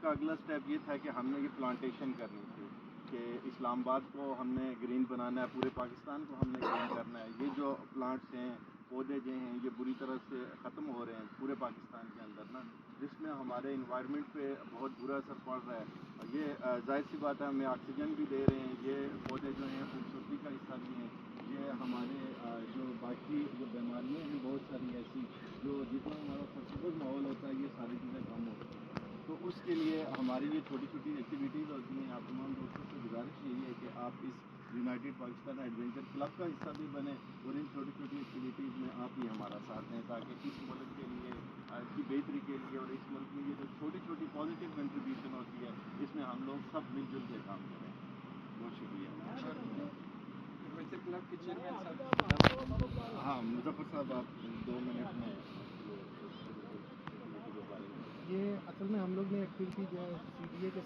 کا اگلا اسٹیپ یہ تھا کہ ہم نے یہ پلانٹیشن کرنی تھی کہ اسلام آباد کو ہم نے گرین بنانا ہے، پورے پاکستان کو ہم نے گرین کرنا ہے. یہ جو پلانٹس ہیں، پودے جو ہیں، یہ بری طرح سے ختم ہو رہے ہیں پورے پاکستان کے اندر نا، جس میں ہمارے انوائرمنٹ پہ بہت برا اثر پڑ رہا ہے. اور یہ ظاہر سی بات ہے، ہمیں آکسیجن بھی دے رہے ہیں. یہ پودے جو ہیں خوبصورتی کا حصہ بھی ہیں. یہ ہمارے جو باقی جو بیماریاں ہیں بہت ساری ایسی، جو جتنا ہمارا پرسکون ماحول ہوتا ہے یہ ساری چیزیں کم ہوتی ہیں. تو اس کے لیے ہماری یہ چھوٹی چھوٹی ایکٹیویٹیز ہوتی ہیں. آپ تمام دوستوں سے گزارش یہی ہے کہ آپ اس یونائٹیڈ پاکستان ایڈونچر کلب کا حصہ بھی بنیں اور ان چھوٹی چھوٹی ایکٹیویٹیز میں آپ بھی ہمارا ساتھ دیں، تاکہ اس ملک کے لیے، اس کی بہتری کے لیے، اور اس ملک میں یہ جو چھوٹی چھوٹی پازیٹیو کنٹریبیوشن ہوتی ہے اس میں ہم لوگ سب مل جل کے کام کریں. بہت شکریہ. کلب کے چیئرمین صاحب. ہاں مظفر صاحب، آپ 2 منٹ میں یہ اصل میں ہم لوگ نے ایکٹیویٹی جو ہے CDA کے